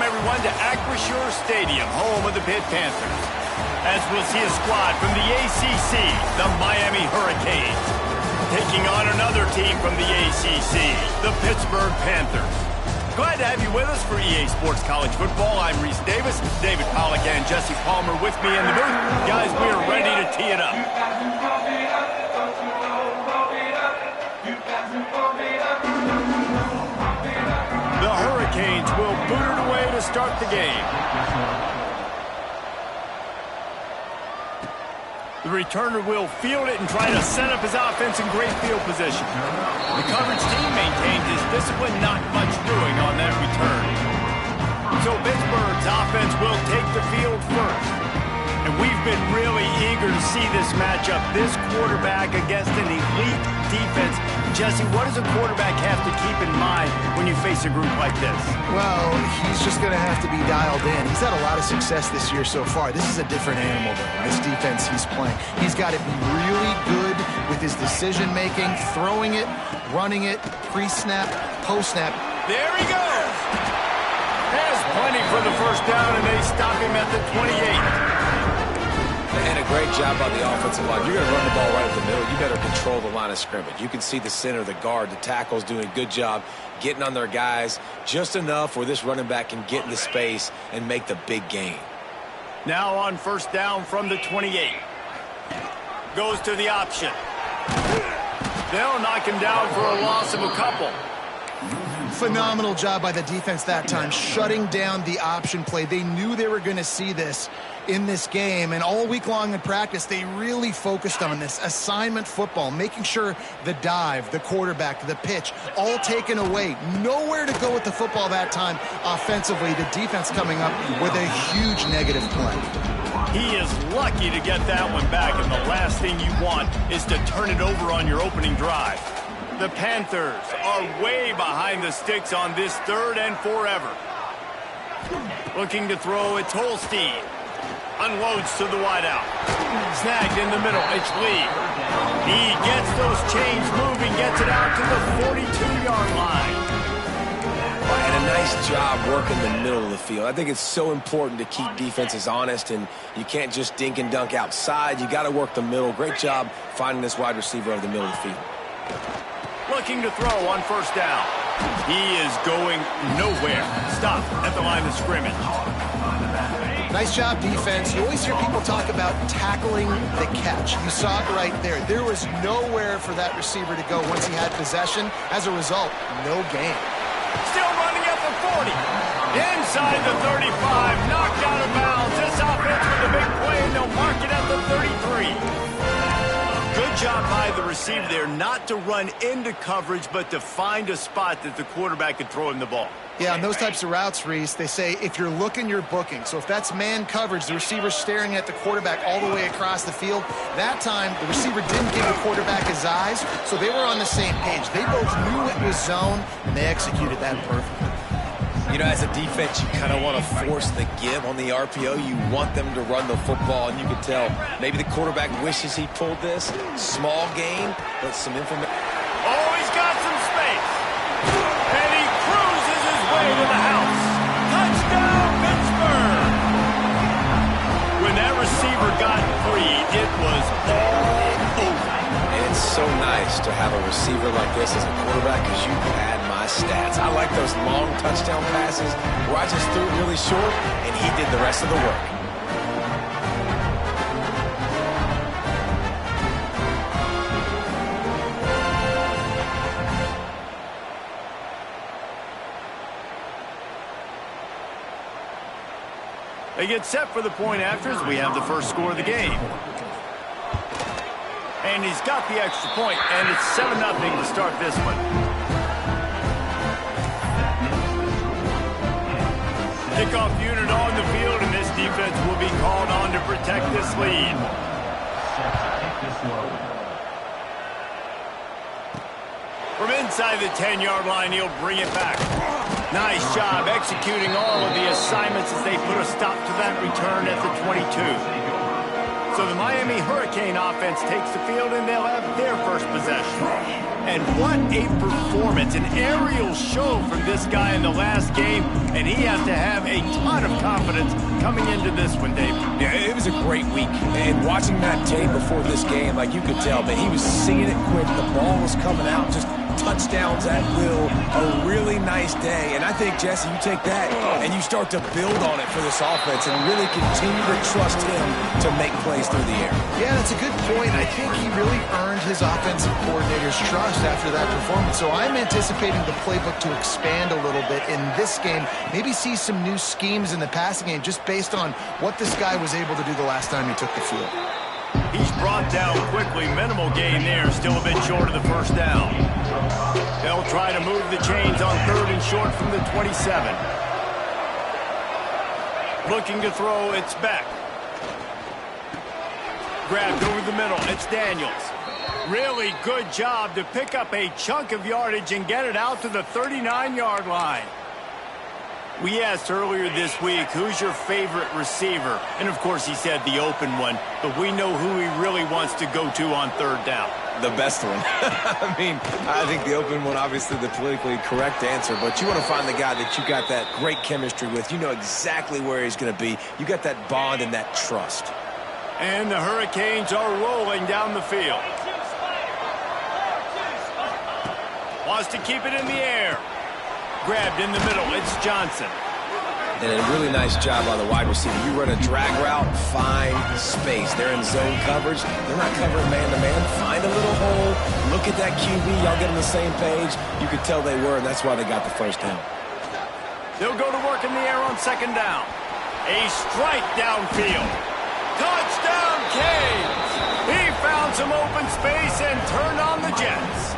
welcome everyone to Acrisure Stadium, home of the Pitt Panthers. As we'll see a squad from the ACC, the Miami Hurricanes, taking on another team from the ACC, the Pittsburgh Panthers. Glad to have you with us for EA Sports College Football. I'm Reese Davis, David Pollack and Jesse Palmer with me in the booth. Guys, we are ready to tee it up. The Hurricanes will boot it away to start the game. The returner will field it and try to set up his offense in great field position. The coverage team maintained his discipline, not much doing on that return. So Pittsburgh's offense will take the field first. And we've been really eager to see this matchup, this quarterback against an elite defense. Jesse, what does a quarterback have to keep in mind when you face a group like this? Well, he's just going to have to be dialed in. He's had a lot of success this year so far. This is a different animal, though, this defense he's playing. He's got to be really good with his decision-making, throwing it, running it, pre-snap, post-snap. There he goes! Has plenty for the first down, and they stop him at the 28. And a great job by the offensive line. You're going to run the ball right up the middle. You better control the line of scrimmage. You can see the center, the guard, the tackles doing a good job getting on their guys just enough where this running back can get into space and make the big gain. Now on first down from the 28. Goes to the option. They'll knock him down for a loss of a couple. Phenomenal job by the defense that time, shutting down the option play. They knew they were going to see this in this game, and all week long in practice, they really focused on this assignment football, making sure the dive, the quarterback, the pitch, all taken away. Nowhere to go with the football that time offensively. The defense coming up with a huge negative play. He is lucky to get that one back, and the last thing you want is to turn it over on your opening drive. The Panthers are way behind the sticks on this third and forever. Looking to throw, it's Holstein. Unloads to the wideout. Snagged in the middle, it's Lee. He gets those chains moving, gets it out to the 42-yard line. And a nice job working the middle of the field. I think it's so important to keep defenses honest, and you can't just dink and dunk outside. You got to work the middle. Great job finding this wide receiver over the middle of the field. Looking to throw on first down. He is going nowhere. Stop at the line of scrimmage. Nice job, defense. You always hear people talk about tackling the catch. You saw it right there. There was nowhere for that receiver to go once he had possession. As a result, no gain. Still running at the 40. Inside the 35. Knocked out of bounds. This offense with a big play, and they'll mark it at the 33. Good job by the receiver there, not to run into coverage, but to find a spot that the quarterback could throw him the ball. Yeah, on those types of routes, Reese, they say if you're looking, you're booking. So if that's man coverage, the receiver's staring at the quarterback all the way across the field. That time, the receiver didn't give the quarterback his eyes, so they were on the same page. They both knew it was zone, and they executed that perfectly. You know, as a defense, you kind of want to force the give on the RPO. You want them to run the football, and you can tell maybe the quarterback wishes he pulled this. Small gain, but some information. Oh, he's got some space. And he cruises his way to the house. Touchdown, Pittsburgh! When that receiver got free, it was all over. And it's so nice to have a receiver like this as a quarterback because you had my stats. I like those long touchdown passes where I just threw it really short and he did the rest of the work. They get set for the point after as we have the first score of the game. And he's got the extra point, and it's 7-0 to start this one. Kickoff unit on the field, and this defense will be called on to protect this lead. From inside the 10-yard line, he'll bring it back. Nice job executing all of the assignments as they put a stop to that return at the 22. So the Miami Hurricane offense takes the field, and they'll have their first possession. And what a performance, an aerial show from this guy in the last game, and he has to have a ton of confidence coming into this one, David. Yeah, it was a great week, and watching that tape before this game, like you could tell, man, he was seeing it quick. The ball was coming out, just touchdowns at will. A really nice day, and I think, Jesse, you take that and you start to build on it for this offense and really continue to trust him to make plays through the air. Yeah, that's a good point. I think he really earned his offensive coordinator's trust after that performance. So I'm anticipating the playbook to expand a little bit in this game. Maybe see some new schemes in the passing game just based on what this guy was able to do the last time he took the field. He's brought down quickly. Minimal gain there. Still a bit short of the first down. They'll try to move the chains on 3rd and short from the 27. Looking to throw, it's Beck. Grabbed over the middle, it's Daniels. Really good job to pick up a chunk of yardage and get it out to the 39-yard line. We asked earlier this week, who's your favorite receiver? And, of course, he said the open one, but we know who he really wants to go to on 3rd down. The best one. I mean, I think the open one, obviously the politically correct answer, but you want to find the guy that you got that great chemistry with. You know exactly where he's going to be. You got that bond and that trust. And the Hurricanes are rolling down the field. Wants to keep it in the air. Grabbed in the middle, it's Johnson. And a really nice job by the wide receiver. You run a drag route, find space. They're in zone coverage. They're not covering man-to-man. Find a little hole. Look at that QB. Y'all get on the same page. You could tell they were, and that's why they got the first down. They'll go to work in the air on 2nd down. A strike downfield. Touchdown, Canes! He found some open space and turned on the Jets.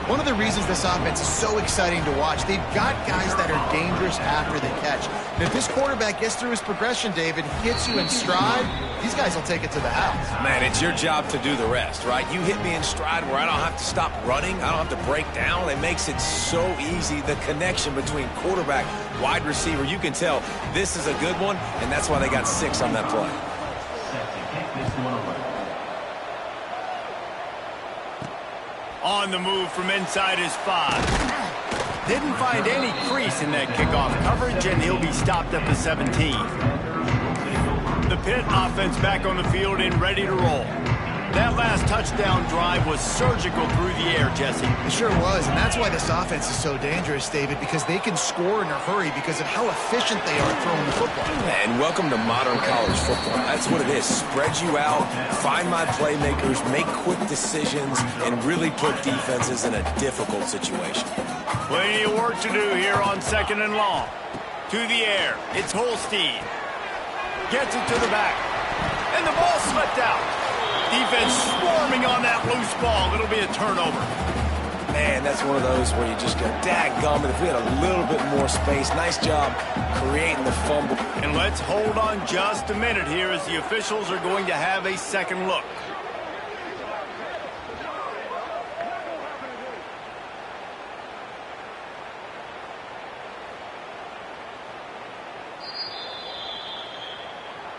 One of the reasons this offense is so exciting to watch, they've got guys that are dangerous after the catch. And if this quarterback gets through his progression, David, hits you in stride, these guys will take it to the house. Man, it's your job to do the rest, right? You hit me in stride where I don't have to stop running. I don't have to break down. It makes it so easy. The connection between quarterback, wide receiver, you can tell this is a good one, and that's why they got 6 on that play. On the move from inside his 5. Didn't find any crease in that kickoff coverage, and he'll be stopped at the 17. The Pitt offense back on the field and ready to roll. That last touchdown drive was surgical through the air, Jesse. It sure was, and that's why this offense is so dangerous, David, because they can score in a hurry because of how efficient they are throwing the football. And welcome to modern college football. That's what it is. Spread you out, find my playmakers, make quick decisions, and really put defenses in a difficult situation. Plenty of work to do here on 2nd and long. To the air, it's Holstein. Gets it to the back. And the ball slipped out. Defense swarming on that loose ball. It'll be a turnover. Man, that's one of those where you just go, dadgummit, if we had a little bit more space. Nice job creating the fumble. And let's hold on just a minute here as the officials are going to have a second look.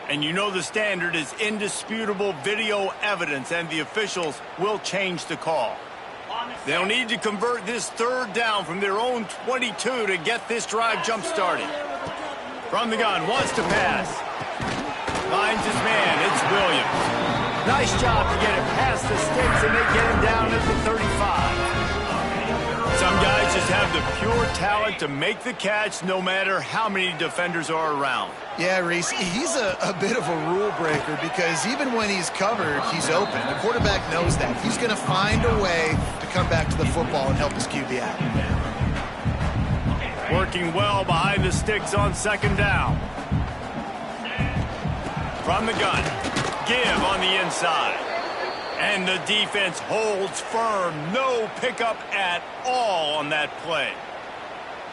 And you know the standard is indisputable video evidence, and the officials will change the call. They'll need to convert this 3rd down from their own 22 to get this drive jump-started. From the gun, wants to pass. Finds his man, it's Williams. Nice job to get it past the sticks, and they get him down at the 35. Some guys just have the pure talent to make the catch no matter how many defenders are around. Yeah, Reese, he's a bit of a rule breaker because even when he's covered, he's open. The quarterback knows that. He's going to find a way to come back to the football and help his QB out. Working well behind the sticks on 2nd down. From the gun, give on the inside. And the defense holds firm. No pickup at all on that play.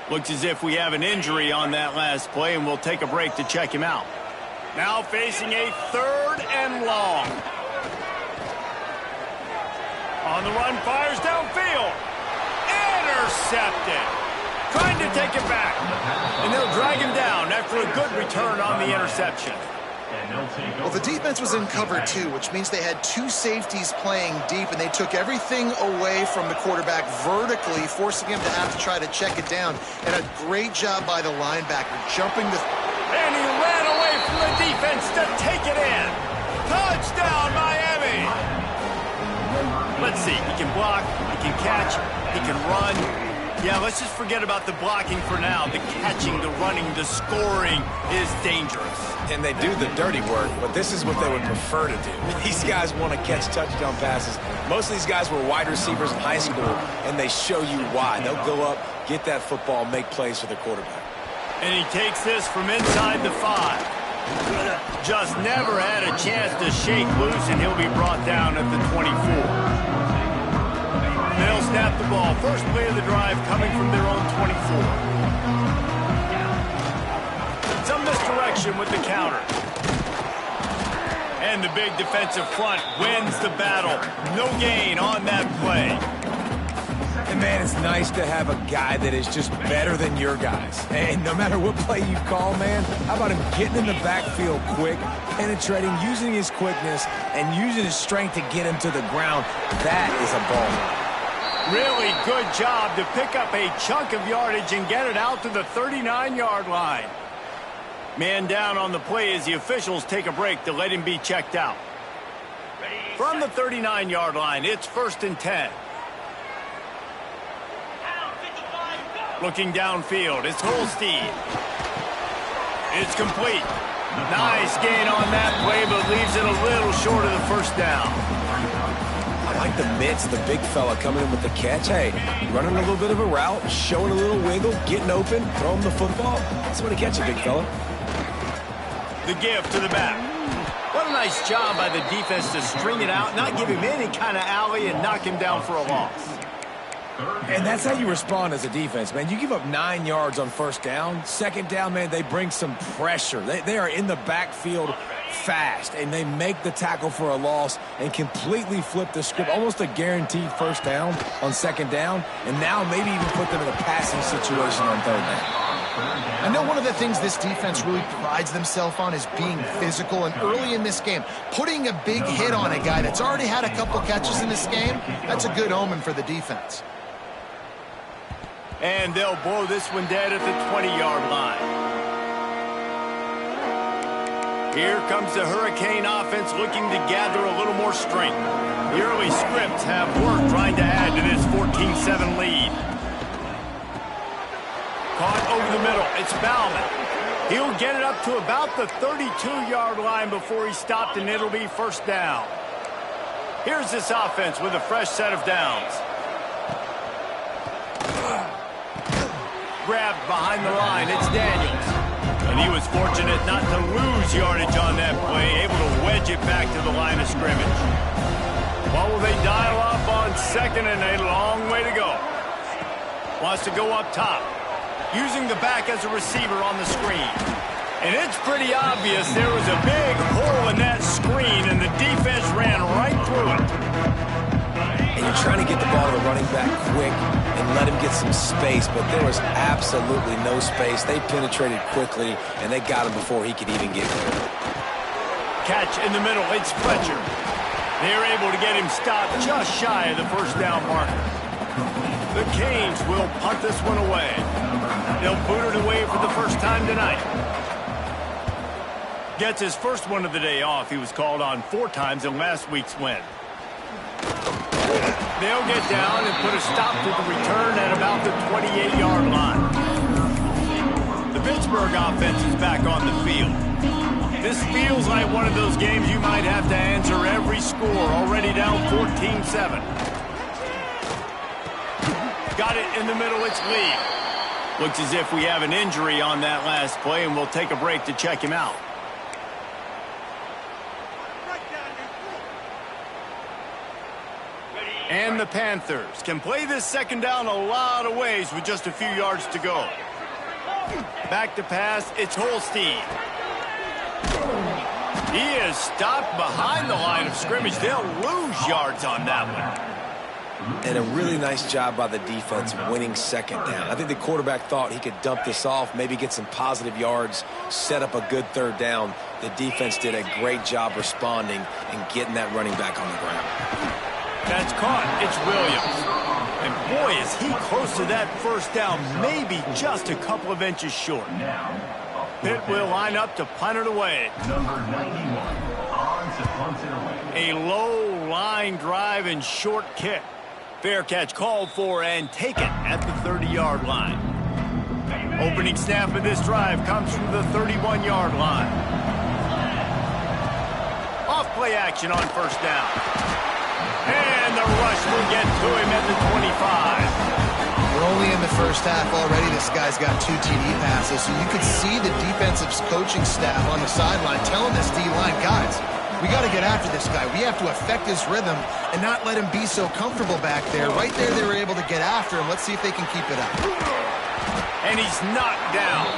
Looks as if we have an injury on that last play, and we'll take a break to check him out. Now facing a 3rd and long. On the run, fires downfield. Intercepted. Trying to take it back. And they'll drag him down after a good return on the interception. Well, the defense was in cover 2, which means they had 2 safeties playing deep, and they took everything away from the quarterback vertically, forcing him to have to try to check it down. And a great job by the linebacker, jumping the... And he ran away from the defense to take it in. Touchdown, Miami! Let's see, he can block, he can catch, he can run. Yeah, let's just forget about the blocking for now. The catching, the running, the scoring is dangerous. And they do the dirty work, but this is what they would prefer to do. These guys want to catch touchdown passes. Most of these guys were wide receivers in high school, and they show you why. They'll go up, get that football, make plays for the quarterback. And he takes this from inside the 5. Just never had a chance to shake loose, and he'll be brought down at the 24. They'll snap the ball. First play of the drive coming from their own 24. Some misdirection with the counter. And the big defensive front wins the battle. No gain on that play. And, man, it's nice to have a guy that is just better than your guys. And no matter what play you call, man, how about him getting in the backfield quick, penetrating, using his quickness, and using his strength to get him to the ground. That is a ball. Really good job to pick up a chunk of yardage and get it out to the 39-yard line. Man down on the play as the officials take a break to let him be checked out. From the 39-yard line, it's 1st and 10. Looking downfield, it's Holstein. It's complete. Nice gain on that play, but leaves it a little short of the first down. I like the mitts, the big fella coming in with the catch. Hey, running a little bit of a route, showing a little wiggle, getting open, throwing the football. That's when he catch a big fella. The give to the back. What a nice job by the defense to string it out, not give him any kind of alley, and knock him down for a loss. And that's how you respond as a defense, man. You give up 9 yards on first down. Second down, man, they bring some pressure. They are in the backfield fast, and they make the tackle for a loss and completely flip the script. Almost a guaranteed first down on second down, and now maybe even put them in a passing situation on third down. I know one of the things this defense really prides themselves on is being physical, and early in this game, putting a big hit on a guy that's already had a couple catches in this game, that's a good omen for the defense. And they'll blow this one dead at the 20-yard line. Here comes the Hurricane offense looking to gather a little more strength. The early scripts have worked trying to add to this 14-7 lead. Caught over the middle. It's Bauman. He'll get it up to about the 32-yard line before he's stopped, and it'll be first down. Here's this offense with a fresh set of downs. Grabbed behind the line. It's Daniels. And he was fortunate not to lose yardage on that play, able to wedge it back to the line of scrimmage. What will they dial up on second, and a long way to go? Wants to go up top, using the back as a receiver on the screen. And it's pretty obvious there was a big hole in that screen, and the defense ran right through it. And you're trying to get the ball to the running back quick and let him get some space, but there was absolutely no space. They penetrated quickly, and they got him before he could even get there. Catch in the middle. It's Fletcher. They're able to get him stopped just shy of the first down marker. The Canes will punt this one away. They'll boot it away for the first time tonight. Gets his first one of the day off. He was called on 4 times in last week's win. They'll get down and put a stop to the return at about the 28-yard line. The Pittsburgh offense is back on the field. This feels like one of those games you might have to answer every score, already down 14-7. Got it in the middle, it's Lee. Looks as if we have an injury on that last play, and we'll take a break to check him out. And the Panthers can play this second down a lot of ways with just a few yards to go. Back to pass, it's Holstein. He is stopped behind the line of scrimmage. They'll lose yards on that one. And a really nice job by the defense winning second down. I think the quarterback thought he could dump this off, maybe get some positive yards, set up a good third down. the defense did a great job responding and getting that running back on the ground. That's caught. It's Williams. And boy, is he close to that first down, maybe just a couple of inches short. Pitt will line up to punt it away. Number 91, on to punt it away. A low line drive and short kick. Fair catch called for and taken at the 30-yard line. Opening snap of this drive comes from the 31-yard line. Off play action on first down. And the rush will get to him at the 25. We're only in the first half already. This guy's got 2 TD passes, so you could see the defensive coaching staff on the sideline telling this D-line, guys, we got to get after this guy. We have to affect his rhythm and not let him be so comfortable back there. Right there, they were able to get after him. Let's see if they can keep it up. And he's knocked down.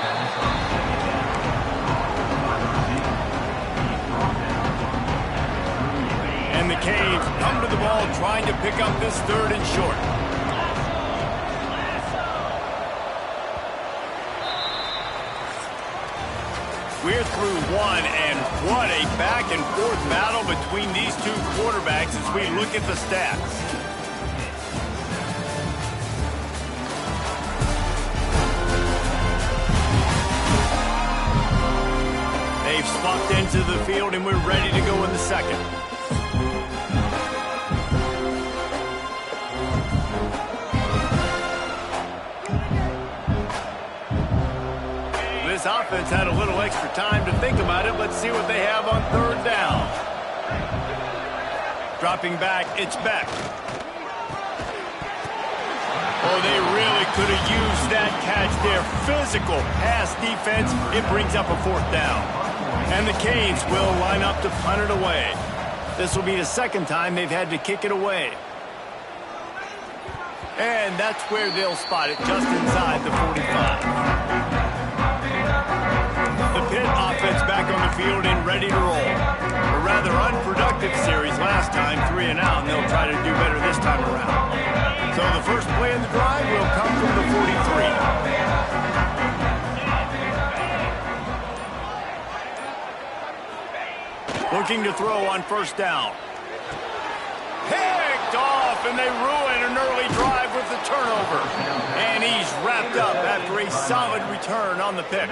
And the Canes come to the ball trying to pick up this 3rd and short. We're through one, and what a back-and-forth battle between these two quarterbacks as we look at the stats. They've swapped into the field, and we're ready to go in the second. This offense had a little extra time to think about it. Let's see what they have on 3rd down. Dropping back, it's Beck. Oh, they really could have used that catch there. Physical pass defense. It brings up a 4th down. And the Canes will line up to punt it away. This will be the 2nd time they've had to kick it away. And that's where they'll spot it, just inside the 45. The Pitt offense back on the field and ready to roll. A rather unproductive series last time, 3 and out, and they'll try to do better this time around. So the first play in the drive will come from the 43. Looking to throw on first down. Picked off, and they ruin an early drive with the turnover. And he's wrapped up after a solid return on the pick.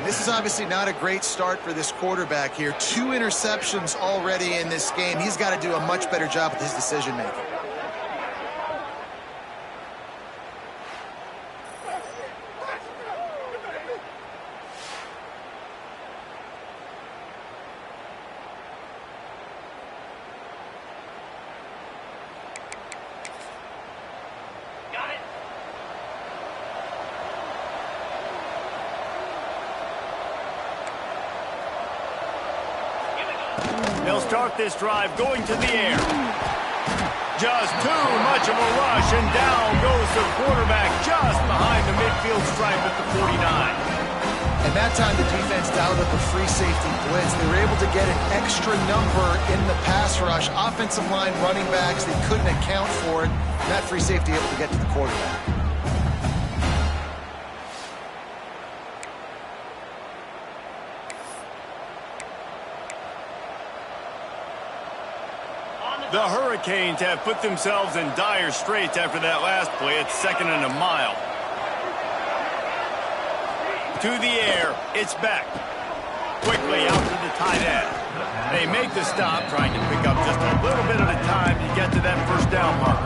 This is obviously not a great start for this quarterback here. 2 interceptions already in this game. He's got to do a much better job with his decision-making. They'll start this drive going to the air. Just too much of a rush, and down goes the quarterback just behind the midfield stripe at the 49. And that time the defense dialed up a free safety blitz. They were able to get an extra number in the pass rush. Offensive line running backs, they couldn't account for it. And that free safety able to get to the quarterback. The Hurricanes have put themselves in dire straits after that last play. It's 2nd and a mile. To the air, it's Beck. Quickly out to the tight end. They make the stop, trying to pick up just a little bit at a time to get to that first down mark.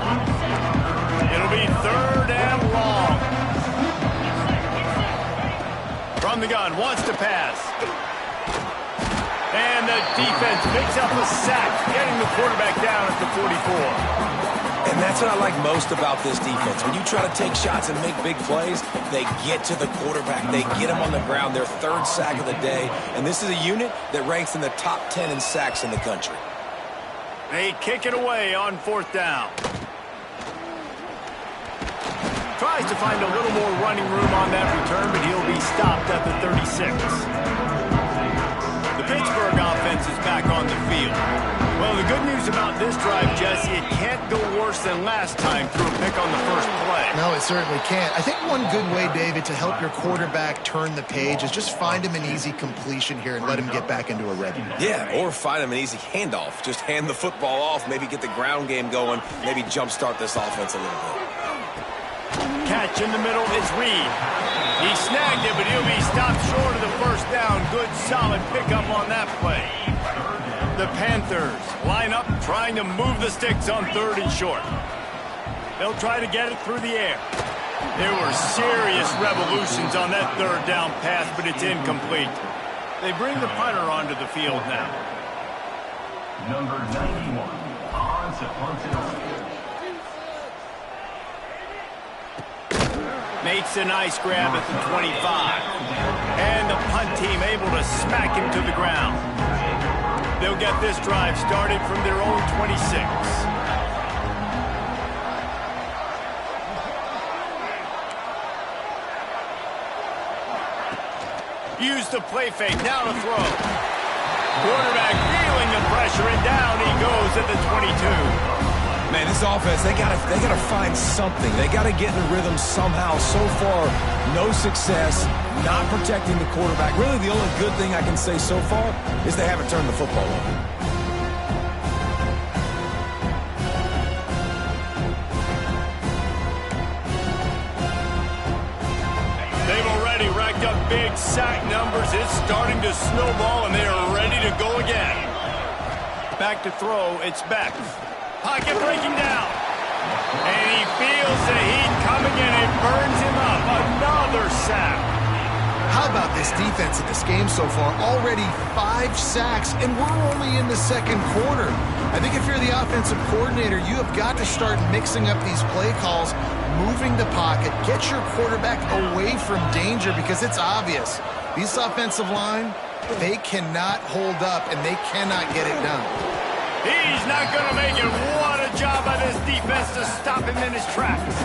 It'll be 3rd and long. From the gun, wants to pass. And the defense picks up a sack, getting the quarterback down at the 44. And that's what I like most about this defense. When you try to take shots and make big plays, they get to the quarterback. They get him on the ground, their 3rd sack of the day. And this is a unit that ranks in the top 10 in sacks in the country. They kick it away on 4th down. Tries to find a little more running room on that return, but he'll be stopped at the 36. The Pittsburgh offense is back on the field. Well, the good news about this drive, Jesse, it can't go worse worse than last time through a pick on the first play. No, it certainly can't. I think one good way, David, to help your quarterback turn the page is just find him an easy completion here and let him get back into a rhythm. Yeah, or find him an easy handoff. Just hand the football off, maybe get the ground game going, maybe jumpstart this offense a little bit. Catch in the middle is Reed. He snagged it, but he'll be stopped short of the first down. Good, solid pickup on that play. The Panthers line up trying to move the sticks on 3rd and short. They'll try to get it through the air. There were serious revolutions on that 3rd down pass, but it's incomplete. They bring the punter onto the field now. Number 91 on to punt it away. Makes a nice grab at the 25. And the punt team able to smack him to the ground. They'll get this drive started from their own 26. Use the play fake, now to throw. Quarterback feeling the pressure, and down he goes at the 22. Man, this offense, they gotta find something. They gotta get in a rhythm somehow. So far, no success, not protecting the quarterback. Really, the only good thing I can say so far is they haven't turned the football over. They've already racked up big sack numbers. It's starting to snowball, and they are ready to go again. Back to throw, it's Beck. Pocket breaking down. And he feels the heat coming in. It burns him up. Another sack. How about this defense in this game so far? Already 5 sacks, and we're only in the 2nd quarter. I think if you're the offensive coordinator, you have got to start mixing up these play calls, moving the pocket, get your quarterback away from danger, because it's obvious. These offensive line, they cannot hold up, and they cannot get it done. He's not going to make it. What a job by this defense to stop him in his tracks.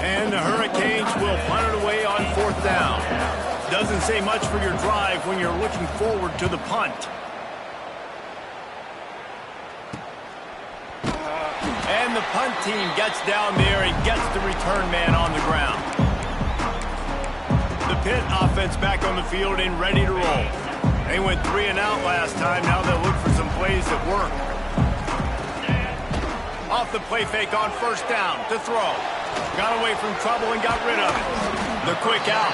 And the Hurricanes will punt it away on 4th down. Doesn't say much for your drive when you're looking forward to the punt. And the punt team gets down there and gets the return man on the ground. The Pitt offense back on the field and ready to roll. They went 3 and out last time. Now they'll look for some plays that work. Off the play fake on 1st down to throw. Got away from trouble and got rid of it. The quick out.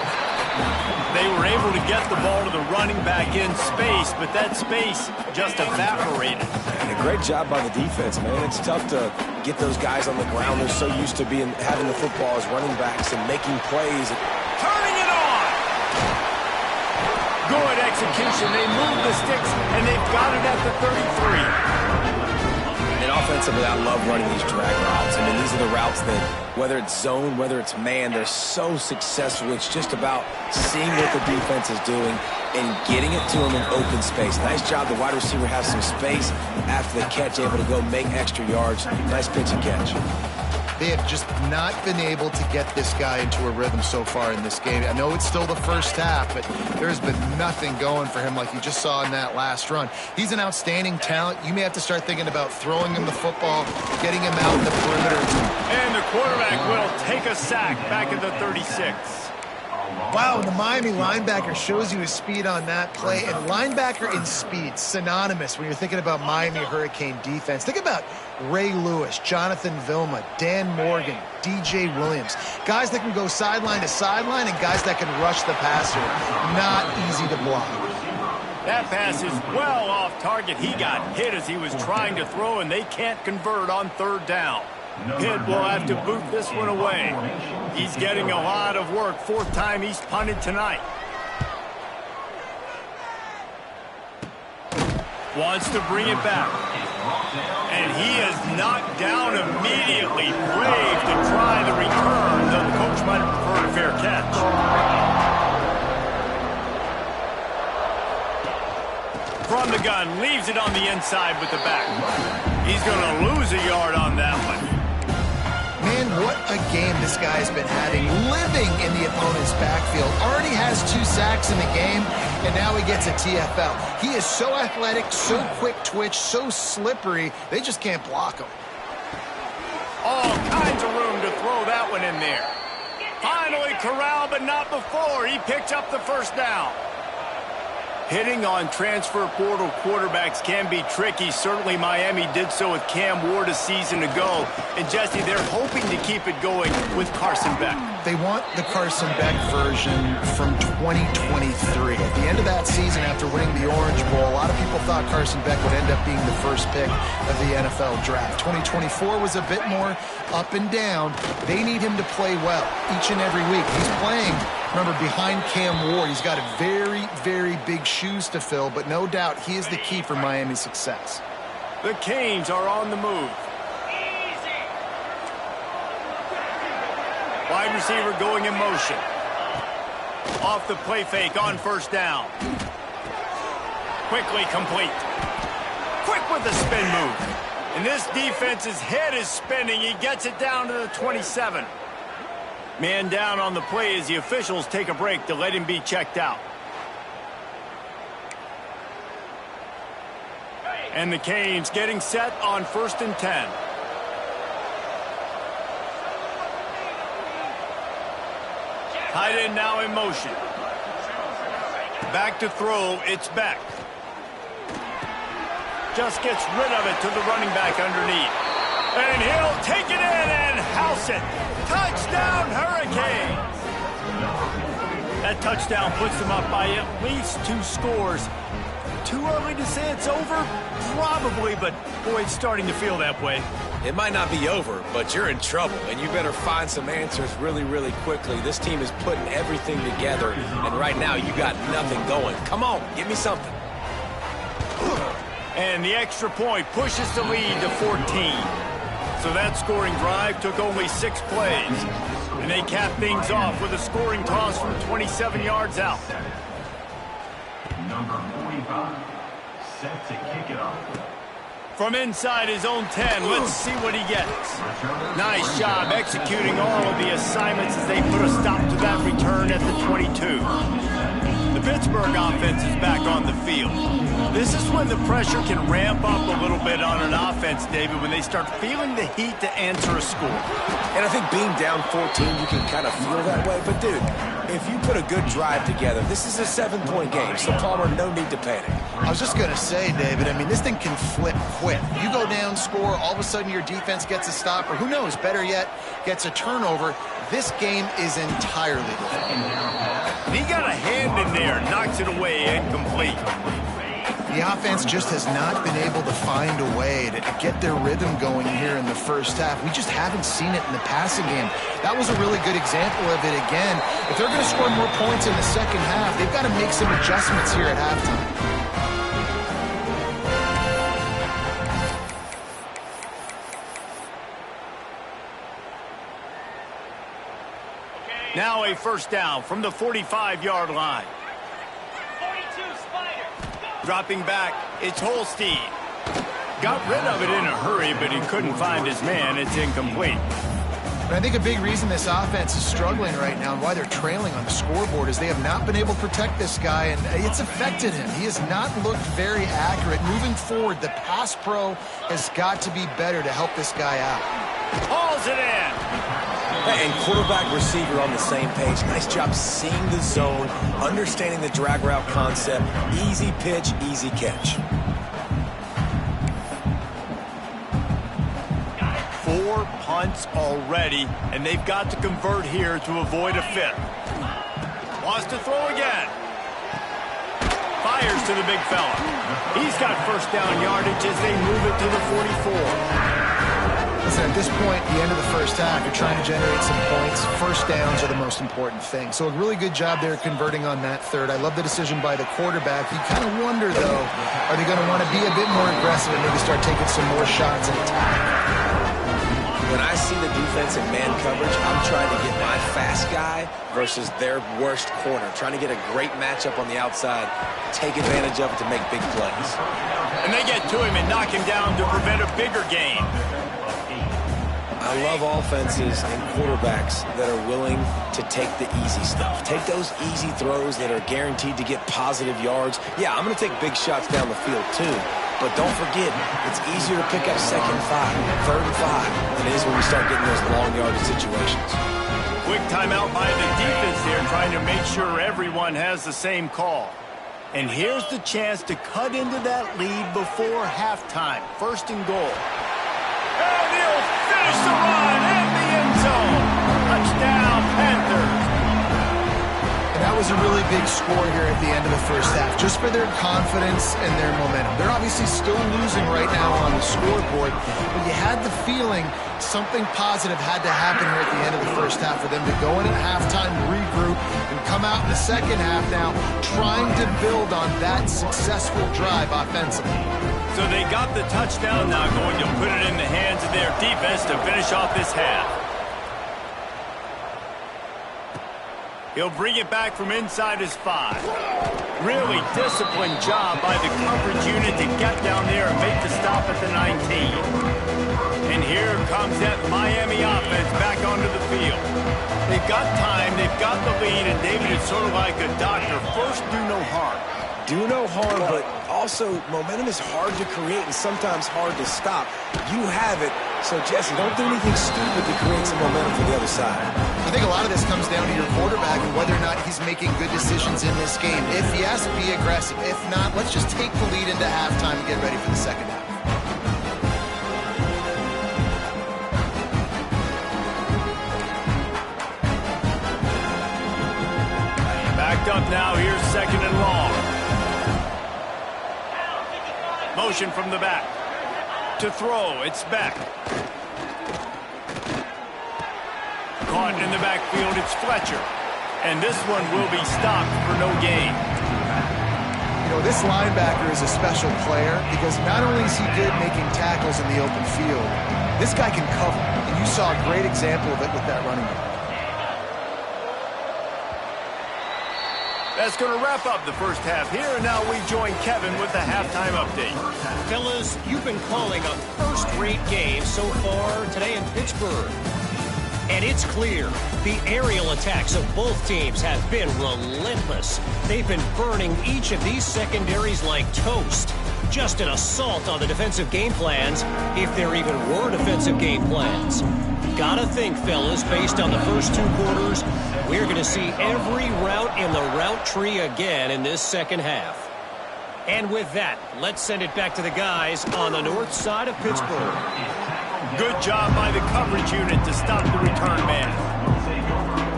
They were able to get the ball to the running back in space, but that space just evaporated. And a great job by the defense, man. It's tough to get those guys on the ground. They're so used to having the football as running backs and making plays. Turning it on! Good execution. They move the sticks, and they've got it at the 33. And offensively, I love running these drag routes. I mean, these are the routes that, whether it's zone, whether it's man, they're so successful. It's just about seeing what the defense is doing and getting it to them in open space. Nice job. The wide receiver has some space after the catch, able to go make extra yards. Nice pitch and catch. They have just not been able to get this guy into a rhythm so far in this game. I know it's still the first half, but there's been nothing going for him like you just saw in that last run. He's an outstanding talent. You may have to start thinking about throwing him the football, getting him out in the perimeter. And the quarterback will take a sack back at the 36. Wow, and the Miami linebacker shows you his speed on that play. And linebacker and speed, synonymous when you're thinking about Miami Hurricane defense. Think about Ray Lewis, Jonathan Vilma, Dan Morgan, DJ Williams. Guys that can go sideline to sideline and guys that can rush the passer. Not easy to block. That pass is well off target. He got hit as he was trying to throw, and they can't convert on 3rd down. Pitt will have to boot this one away. He's getting a lot of work. 4th time he's punted tonight. Wants to bring it back. And he is knocked down immediately. Brave to try the return, though the coach might have preferred a fair catch. From the gun, leaves it on the inside with the back. He's going to lose a yard on that one. Man, what a game this guy's been having, living in the opponent's backfield. Already has 2 sacks in the game, and now he gets a TFL. He is so athletic, so quick twitch, so slippery, they just can't block him. one in there. Finally corralled, but not before. He picked up the first down. Hitting on transfer portal quarterbacks can be tricky. Certainly Miami did so with Cam Ward a season ago. And Jesse, they're hoping to keep it going with Carson Beck. They want the Carson Beck version from 2023. At the end of that season, after winning the Orange Bowl, a lot of people thought Carson Beck would end up being the first pick of the NFL draft. 2024 was a bit more up and down. They need him to play well each and every week. He's playing, remember, behind Cam Ward. He's got a very, very big shoes to fill, but no doubt he is the key for Miami's success. The Canes are on the move. Wide receiver going in motion. Off the play fake on first down. Quickly complete. Quick with the spin move. And this defense's head is spinning. He gets it down to the 27. Man down on the play as the officials take a break to let him be checked out. And the Canes getting set on 1st and 10. Tight end now in motion. Back to throw, it's Beck. Just gets rid of it to the running back underneath. And he'll take it in and house it. Touchdown, Hurricanes! That touchdown puts them up by at least 2 scores. Too early to say it's over? Probably, but boy, it's starting to feel that way. It might not be over, but you're in trouble, and you better find some answers really, really quickly. This team is putting everything together, and right now you got nothing going. Come on, give me something. And the extra point pushes the lead to 14. So that scoring drive took only 6 plays. And they cap things off with a scoring toss from 27 yards out. Number 45, set to kick it off. From inside his own 10, let's see what he gets. Nice job executing all of the assignments as they put a stop to that return at the 22. The Pittsburgh offense is back on the field. This is when the pressure can ramp up a little bit on an offense, David, when they start feeling the heat to answer a score. And I think being down 14, you can kind of feel that way. But, dude, if you put a good drive together, this is a 7-point game, so Palmer, no need to panic. I was just going to say, David, I mean, this thing can flip quick. You go down, score, all of a sudden your defense gets a stop, or who knows, better yet, gets a turnover. This game is entirely different. He got a hand in there, knocks it away, incomplete. The offense just has not been able to find a way to get their rhythm going here in the first half. We just haven't seen it in the passing game. That was a really good example of it again. If they're going to score more points in the second half, they've got to make some adjustments here at halftime. Now a first down from the 45-yard line. Dropping back, it's Holstein. Got rid of it in a hurry, but he couldn't find his man. It's incomplete. But I think a big reason this offense is struggling right now and why they're trailing on the scoreboard is they have not been able to protect this guy, and it's affected him. He has not looked very accurate. Moving forward, the pass pro has got to be better to help this guy out. Hauls it in. And quarterback receiver on the same page. Nice job seeing the zone, understanding the drag route concept. Easy pitch, easy catch. 4 punts already, and they've got to convert here to avoid a 5th. Wants to throw again. Fires to the big fella. He's got first down yardage as they move it to the 44. Listen, at this point, the end of the first half, you're trying to generate some points. First downs are the most important thing. So a really good job there converting on that third. I love the decision by the quarterback. You kind of wonder, though, are they going to want to be a bit more aggressive and maybe start taking some more shots and attack? When I see the defense in man coverage, I'm trying to get my fast guy versus their worst corner. Trying to get a great matchup on the outside, take advantage of it to make big plays. And they get to him and knock him down to prevent a bigger gain. I love offenses and quarterbacks that are willing to take the easy stuff. Take those easy throws that are guaranteed to get positive yards. Yeah, I'm going to take big shots down the field too, But don't forget, it's easier to pick up 2nd and 5, 3rd and 5 than it is when we start getting those long yardage situations. Quick timeout by the defense there, trying to make sure everyone has the same call. And here's the chance to cut into that lead before halftime. 1st and goal. And he'll finish the run in the end zone. Touchdown, Panthers. And that was a really big score here at the end of the first half, just for their confidence and their momentum. They're obviously still losing right now on the scoreboard, but you had the feeling something positive had to happen here at the end of the first half for them to go in at halftime, regroup, and come out in the second half now trying to build on that successful drive offensively. So they got the touchdown, now going to put it in the hands of their defense to finish off this half. He'll bring it back from inside his 5. Really disciplined job by the coverage unit to get down there and make the stop at the 19. And here comes that Miami offense back onto the field. They've got time, they've got the lead, and David, it's sort of like a doctor. First, do no harm. Do no harm, but also momentum is hard to create and sometimes hard to stop. You have it, so Jesse, don't do anything stupid to create some momentum for the other side. I think a lot of this comes down to your quarterback and whether or not he's making good decisions in this game. If yes, be aggressive. If not, let's just take the lead into halftime and get ready for the second half. Backed up now, here's 2nd and long. Motion from the back. To throw, it's back. Caught in the backfield, it's Fletcher. And this one will be stopped for no gain. You know, this linebacker is a special player because not only is he good making tackles in the open field, this guy can cover. And you saw a great example of it with that running back. That's going to wrap up the first half here, and now we join Kevin with the halftime update. Fellas, you've been calling a first-rate game so far today in Pittsburgh. And it's clear the aerial attacks of both teams have been relentless. They've been burning each of these secondaries like toast. Just an assault on the defensive game plans, if there even were defensive game plans. Gotta think, fellas, based on the first 2 quarters, we're going to see every route in the route tree again in this second half. And with that, let's send it back to the guys on the north side of Pittsburgh. Good job by the coverage unit to stop the return man.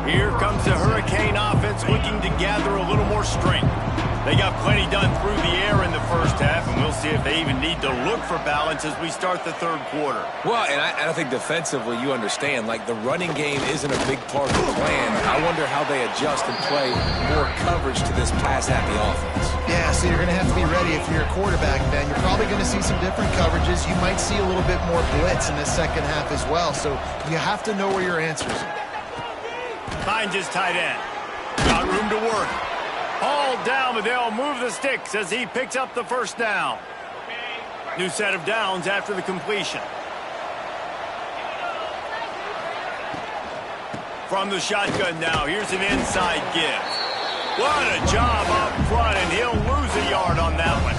Here comes the Hurricane offense looking to gather a little more strength. They got plenty done through the air in the first half, and we'll see if they even need to look for balance as we start the third quarter. Well, and I think defensively, you understand, like the running game isn't a big part of the plan. I wonder how they adjust and play more coverage to this pass-happy offense. Yeah, so you're going to have to be ready if you're a quarterback, Ben. You're probably going to see some different coverages. You might see a little bit more blitz in the second half as well, so you have to know where your answers are. Finds his tight end. Got room to work. All down, but they'll move the sticks as he picks up the first down. New set of downs after the completion. From the shotgun now, here's an inside give. What a job up front, and he'll lose a yard on that one.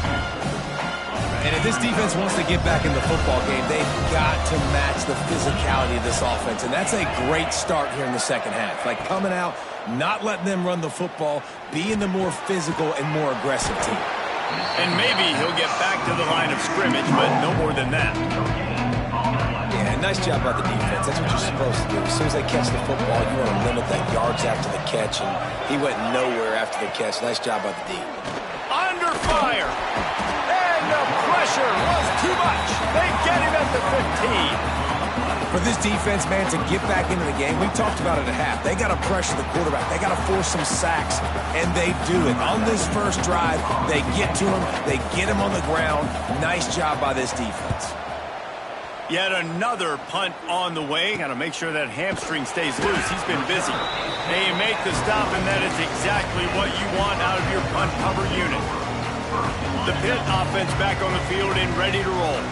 And if this defense wants to get back in the football game, they've got to match the physicality of this offense. And that's a great start here in the second half. Like coming out, not letting them run the football, being the more physical and more aggressive team. And maybe he'll get back to the line of scrimmage, but no more than that. Yeah, nice job by the defense. That's what you're supposed to do. As soon as they catch the football, you want to limit that yards after the catch. And he went nowhere after the catch. Nice job by the D. Under fire. And the pressure was too much. They get him at the 15. For this defense, man, to get back into the game, we talked about it at half. They got to pressure the quarterback. They got to force some sacks, and they do it. On this first drive, they get to him. They get him on the ground. Nice job by this defense. Yet another punt on the way. Got to make sure that hamstring stays loose. He's been busy. They make the stop, and that is exactly what you want out of your punt cover unit. The PITT offense back on the field and ready to roll.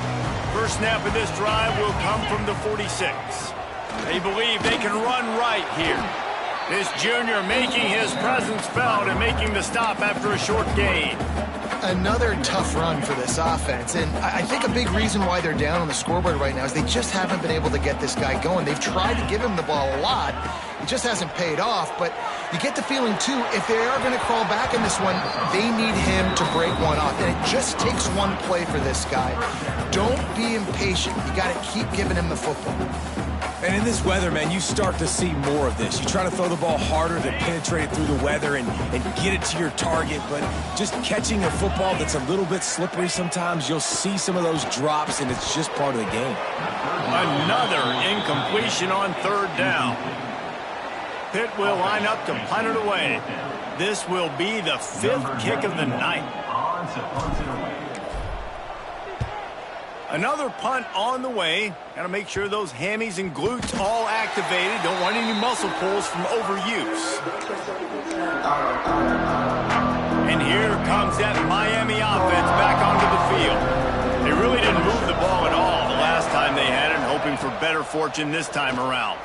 First snap of this drive will come from the 46. They believe they can run right here. This junior making his presence felt and making the stop after a short gain. Another tough run for this offense, and I think a big reason why they're down on the scoreboard right now is they just haven't been able to get this guy going. They've tried to give him the ball a lot. It just hasn't paid off, but you get the feeling, too, if they are going to crawl back in this one, they need him to break one off, and it just takes one play for this guy. Don't be impatient. You got to keep giving him the football. And in this weather, man, you start to see more of this. You try to throw the ball harder to penetrate it through the weather and get it to your target, but just catching a football that's a little bit slippery sometimes, you'll see some of those drops, and it's just part of the game. Another incompletion on third down. Pitt will line up to punt it away. This will be the 5th kick of the night. On to punt it away. Another punt on the way. Got to make sure those hammies and glutes all activated. Don't want any muscle pulls from overuse. And here comes that Miami offense back onto the field. They really didn't move the ball at all the last time they had it, hoping for better fortune this time around.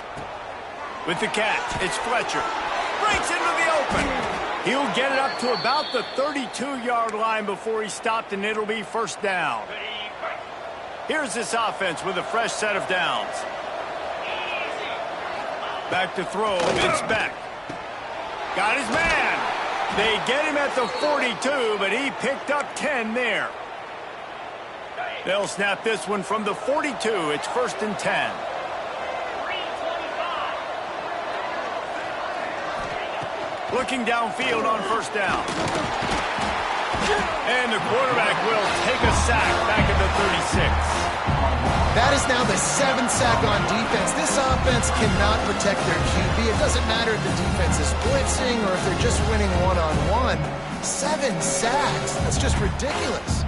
With the catch, it's Fletcher. Breaks into the open. He'll get it up to about the 32-yard line before he's stopped, and it'll be first down. Here's this offense with a fresh set of downs. Back to throw, it's Beck. Got his man. They get him at the 42, but he picked up 10 there. They'll snap this one from the 42. It's 1st and 10. Looking downfield on first down. And the quarterback will take a sack back at the 36. That is now the 7th sack on defense. This offense cannot protect their QB. It doesn't matter if the defense is blitzing or if they're just winning one-on-one. 7 sacks. That's just ridiculous.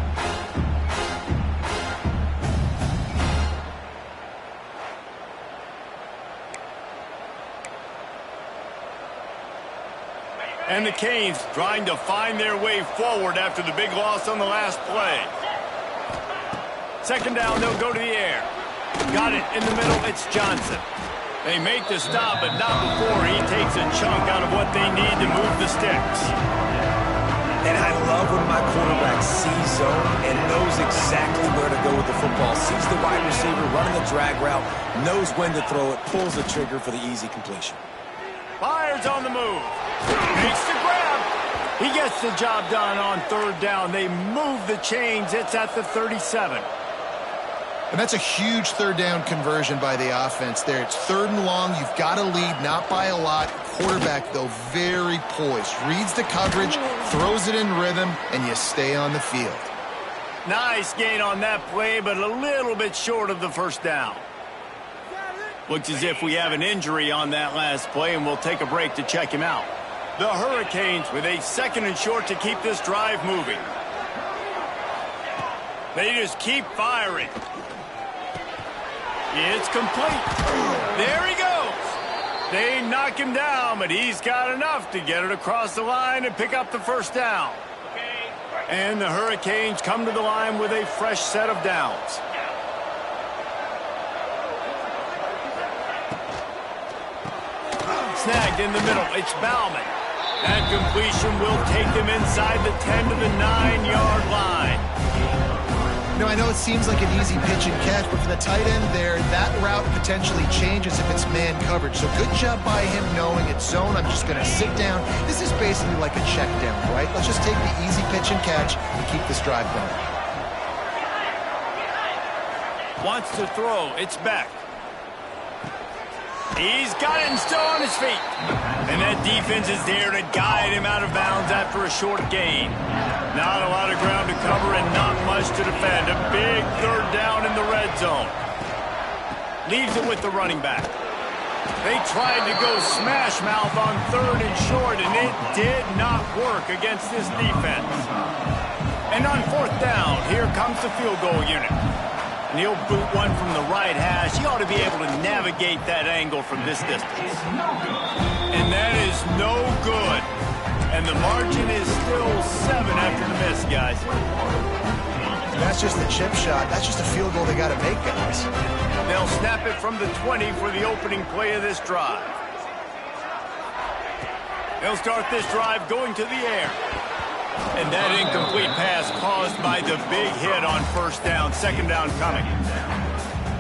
And the Canes trying to find their way forward after the big loss on the last play. 2nd down, they'll go to the air. Got it in the middle, it's Johnson. They make the stop, but not before he takes a chunk out of what they need to move the sticks. And I love when my quarterback sees zone and knows exactly where to go with the football. Sees the wide receiver running the drag route, knows when to throw it, pulls the trigger for the easy completion. Fires on the move. Makes the grab. He gets the job done on 3rd down. They move the chains. It's at the 37. And that's a huge 3rd down conversion by the offense there. It's 3rd and long. You've got to lead, not by a lot. Quarterback, though, very poised. Reads the coverage, throws it in rhythm, and you stay on the field. Nice gain on that play, but a little bit short of the 1st down. Looks as if we have an injury on that last play, and we'll take a break to check him out. The Hurricanes with a 2nd and short to keep this drive moving. They just keep firing. It's complete. There he goes. They knock him down, but he's got enough to get it across the line and pick up the 1st down. And the Hurricanes come to the line with a fresh set of downs. Snagged in the middle. It's Bauman. That completion will take them inside the 10 to the 9-yard line. You know, I know it seems like an easy pitch and catch, but for the tight end there, that route potentially changes if it's man coverage. So good job by him knowing it's zone. I'm just going to sit down. This is basically like a check down, right? Let's just take the easy pitch and catch and keep this drive going. Wants to throw. It's Beck. He's got it and still on his feet. And that defense is there to guide him out of bounds after a short gain. Not a lot of ground to cover and not much to defend. A big 3rd down in the red zone. Leaves it with the running back. They tried to go smash mouth on 3rd and short, and it did not work against this defense. And on 4th down, here comes the field goal unit. And he'll boot one from the right hash. He ought to be able to navigate that angle from this distance. And that is no good. And the margin is still 7 after the miss, guys. That's just a chip shot. That's just a field goal they got to make, guys. They'll snap it from the 20 for the opening play of this drive. They'll start this drive going to the air. And that incomplete pass caused by the big hit on first down. Second down coming.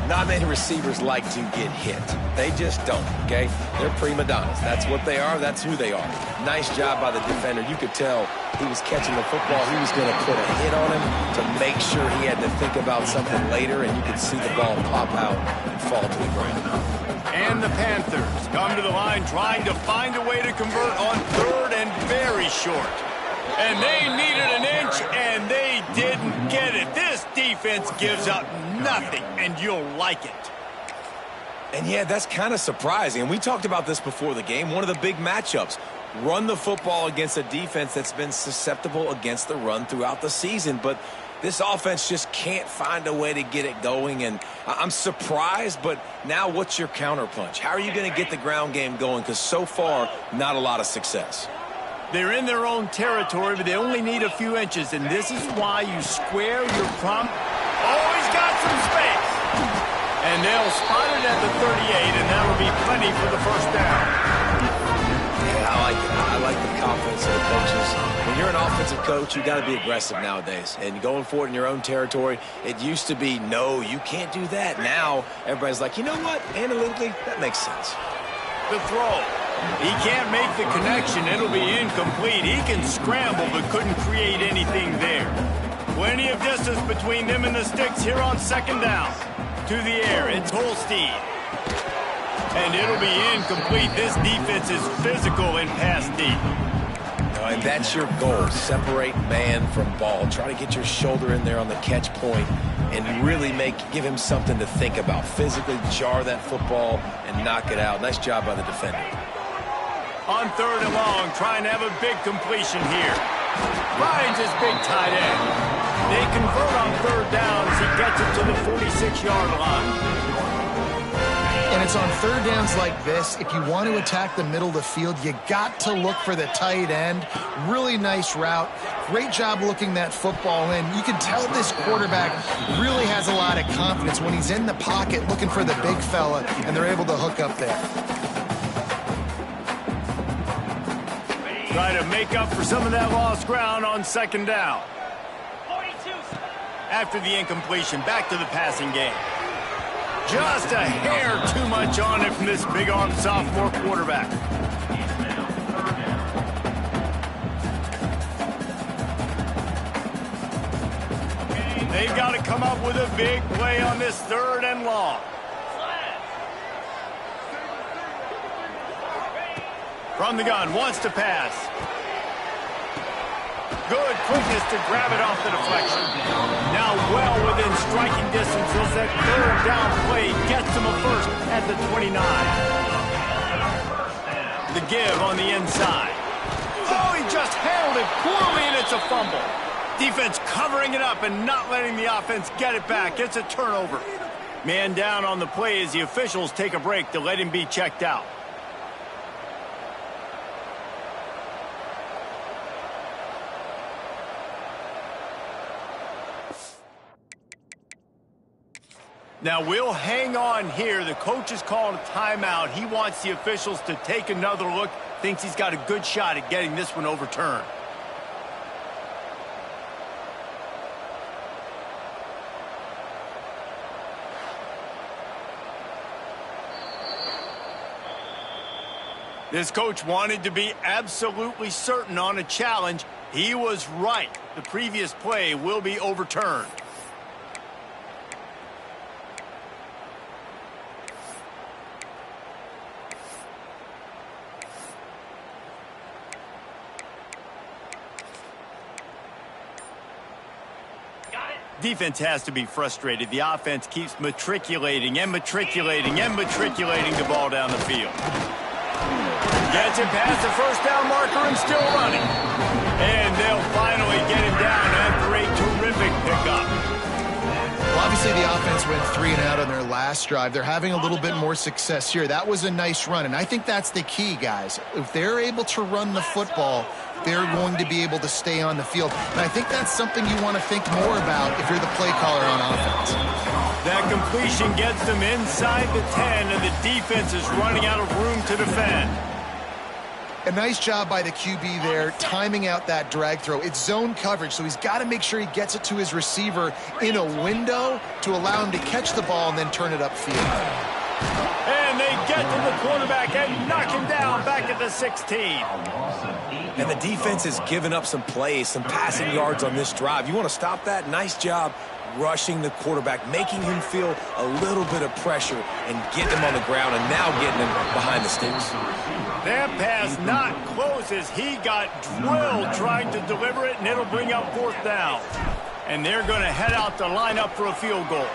Not many receivers like to get hit. They just don't, okay? They're prima donnas. That's what they are. That's who they are. Nice job by the defender. You could tell he was catching the football. He was going to put a hit on him to make sure he had to think about something later, and you could see the ball pop out and fall to the ground. And the Panthers come to the line trying to find a way to convert on third and very short. And they needed an inch, and they didn't get it. This defense gives up nothing, and you'll like it. And, yeah, that's kind of surprising. And we talked about this before the game. One of the big matchups. Run the football against a defense that's been susceptible against the run throughout the season. But this offense just can't find a way to get it going. And I'm surprised, but now what's your counterpunch? How are you going to get the ground game going? Because so far, not a lot of success. They're in their own territory, but they only need a few inches, and this is why you square your prompt. Oh, he's got some space. And they'll spot it at the 38, and that'll be plenty for the first down. Yeah, I like it. I like the confidence of the coaches. When you're an offensive coach, you got to be aggressive nowadays. And going for it in your own territory, it used to be, no, you can't do that. Now, everybody's like, you know what? Analytically, that makes sense. The throw. He can't make the connection. It'll be incomplete. He can scramble, but couldn't create anything there. Plenty of distance between them and the sticks here on second down. To the air, it's Holstein. And it'll be incomplete. This defense is physical in pass deep. And that's your goal. Separate man from ball. Try to get your shoulder in there on the catch point and really give him something to think about. Physically jar that football and knock it out. Nice job by the defender. On third and long, trying to have a big completion here. Finds his big tight end. They convert on third down as he gets it to the 46-yard line. And it's on third downs like this. If you want to attack the middle of the field, you got to look for the tight end. Really nice route. Great job looking that football in. You can tell this quarterback really has a lot of confidence when he's in the pocket looking for the big fella, and they're able to hook up there. Try to make up for some of that lost ground on second down. 42. After the incompletion, back to the passing game. Just a hair too much on it from this big-armed sophomore quarterback. They've got to come up with a big play on this third and long. From the gun, wants to pass. Good quickness to grab it off the deflection. Now well within striking distance as that third down play gets him a first at the 29. The give on the inside. Oh, he just handled it poorly, and it's a fumble. Defense covering it up and not letting the offense get it back. It's a turnover. Man down on the play as the officials take a break to let him be checked out. Now, we'll hang on here. The coach is calling a timeout. He wants the officials to take another look. Thinks he's got a good shot at getting this one overturned. This coach wanted to be absolutely certain on a challenge. He was right. The previous play will be overturned. Defense has to be frustrated. The offense keeps matriculating and matriculating and matriculating the ball down the field. Gets it past the first down marker and still running. And they'll finally get him down after a terrific pickup. Well, obviously the offense went 3 and out on their last drive. They're having a little bit more success here. That was a nice run, and I think that's the key, guys. If they're able to run the football, they're going to be able to stay on the field. And I think that's something you want to think more about if you're the play caller on offense. That completion gets them inside the 10, and the defense is running out of room to defend. A nice job by the QB there, timing out that drag throw. It's zone coverage, so he's got to make sure he gets it to his receiver in a window to allow him to catch the ball and then turn it upfield. And they get to the quarterback and knock him down back at the 16. And the defense has given up some plays, some passing yards on this drive. You want to stop that? Nice job rushing the quarterback, making him feel a little bit of pressure and getting him on the ground and now getting him behind the sticks. That pass not close as he got drilled trying to deliver it, and it'll bring up 4th down. And they're going to head out to line up for a field goal.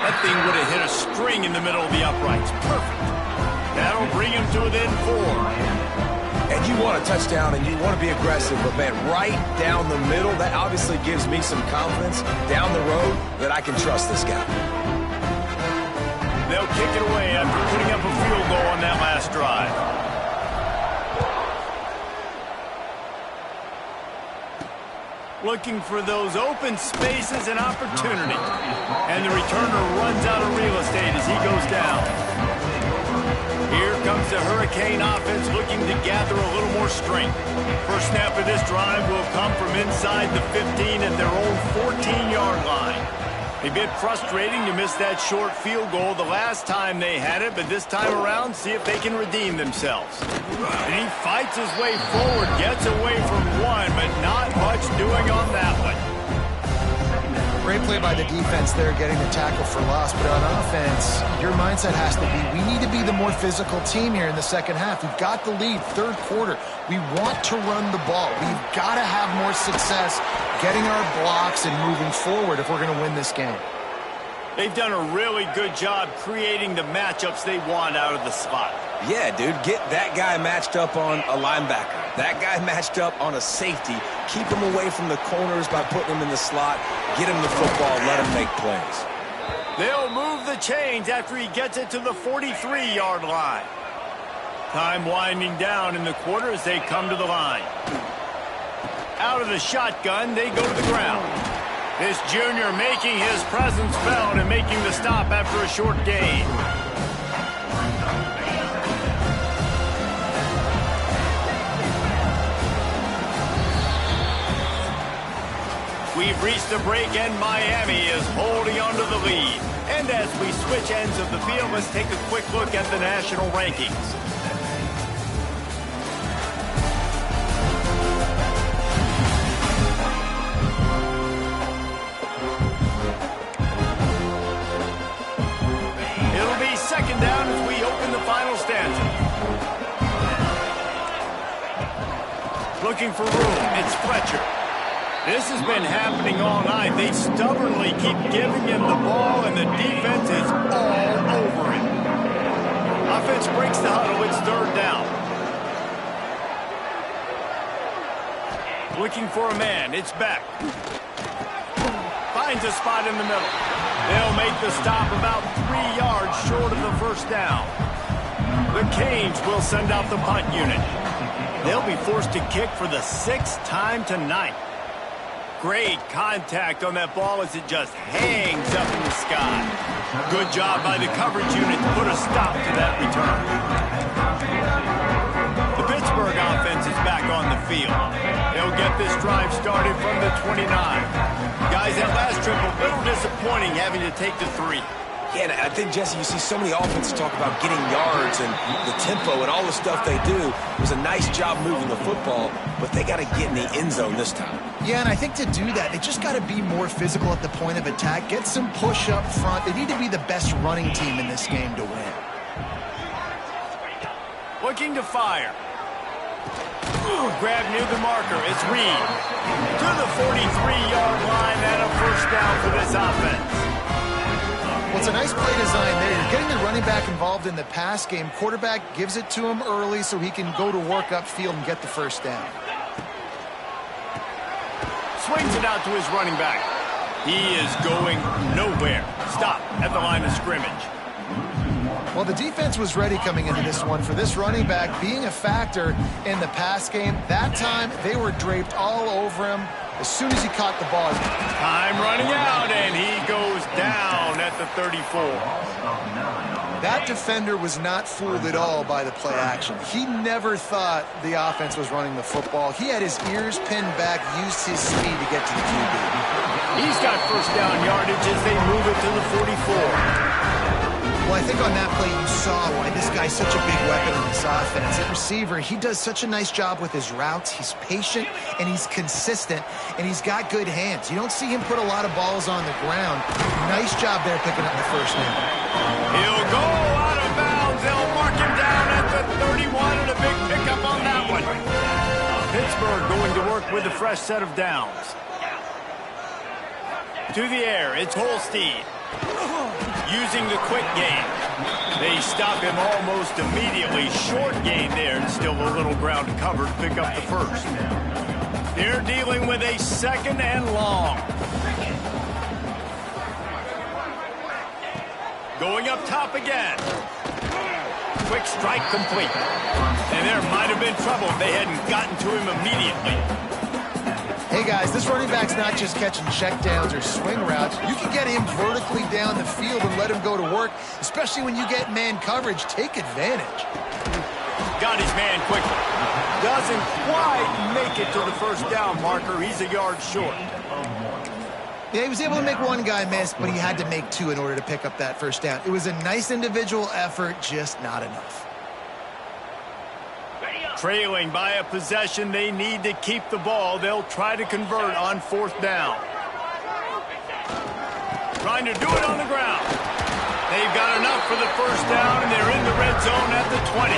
That thing would have hit a string in the middle of the uprights. Perfect. That'll bring him to within 4. And you want a touchdown and you want to be aggressive, but man, right down the middle, that obviously gives me some confidence down the road that I can trust this guy. They'll kick it away after putting up a field goal on that last drive. Looking for those open spaces and opportunity. And the returner runs out of real estate as he goes down. Here comes the Hurricane offense looking to gather a little more strength. First snap of this drive will come from inside the 15 at their own 14-yard line. A bit frustrating to miss that short field goal the last time they had it, but this time around, see if they can redeem themselves. And he fights his way forward, gets away from one, but not much doing on that one. Great play by the defense there, getting the tackle for loss. But on offense, your mindset has to be, we need to be the more physical team here in the second half. We've got the lead, 3rd quarter. We want to run the ball. We've got to have more success getting our blocks and moving forward if we're going to win this game. They've done a really good job creating the matchups they want out of the slot. Yeah, dude, get that guy matched up on a linebacker. That guy matched up on a safety. Keep him away from the corners by putting him in the slot. Get him the football, let him make plays. They'll move the chains after he gets it to the 43-yard line. Time winding down in the quarter as they come to the line. Out of the shotgun, they go to the ground. This junior making his presence felt and making the stop after a short gain. We've reached the break and Miami is holding on to the lead. And as we switch ends of the field, let's take a quick look at the national rankings. It'll be 2nd down as we open the final stanza. Looking for room, it's Fletcher. This has been happening all night. They stubbornly keep giving him the ball, and the defense is all over it. Offense breaks the huddle. It's 3rd down. Looking for a man. It's Beck. Finds a spot in the middle. They'll make the stop about 3 yards short of the 1st down. The Canes will send out the punt unit. They'll be forced to kick for the 6th time tonight. Great contact on that ball as it just hangs up in the sky. Good job by the coverage unit to put a stop to that return. The Pittsburgh offense is back on the field. They'll get this drive started from the 29. Guys, that last trip, a little disappointing having to take the 3. Yeah, and I think, Jesse, you see so many offenses talk about getting yards and the tempo and all the stuff they do. It was a nice job moving the football, but they got to get in the end zone this time. Yeah, and I think to do that, they just got to be more physical at the point of attack, get some push up front. They need to be the best running team in this game to win. Looking to fire. Grab near the marker. It's Reed. To the 43-yard line and a 1st down for this offense. Well, it's a nice play design there. You're getting the running back involved in the pass game. Quarterback gives it to him early so he can go to work upfield and get the 1st down. Swings it out to his running back. He is going nowhere. Stop at the line of scrimmage. Well, the defense was ready coming into this one for this running back being a factor in the pass game. That time, they were draped all over him as soon as he caught the ball. Time running out, and he goes down at the 34. That defender was not fooled at all by the play action. He never thought the offense was running the football. He had his ears pinned back, used his speed to get to the QB. He's got first down yardage as they move it to the 44. Well, I think on that play you saw why this guy's such a big weapon in this offense. At receiver, he does such a nice job with his routes. He's patient, and he's consistent, and he's got good hands. You don't see him put a lot of balls on the ground. Nice job there picking up the first down. He'll go out of bounds. They'll mark him down at the 31, and a big pickup on that one. Pittsburgh going to work with a fresh set of downs. To the air, it's Holstein. Using the quick game. They stop him almost immediately. Short gain there, and still a little ground to cover to pick up the first. They're dealing with a second and long. Going up top again. Quick strike complete. And there might have been trouble if they hadn't gotten to him immediately. Hey, guys, this running back's not just catching checkdowns or swing routes. You can get him vertically down the field and let him go to work, especially when you get man coverage. Take advantage. Got his man quickly. Doesn't quite make it to the first down marker. He's a yard short. Yeah, he was able to make one guy miss, but he had to make two in order to pick up that first down. It was a nice individual effort, just not enough. Trailing by a possession, they need to keep the ball. They'll try to convert on fourth down. Trying to do it on the ground. They've got enough for the first down, and they're in the red zone at the 20.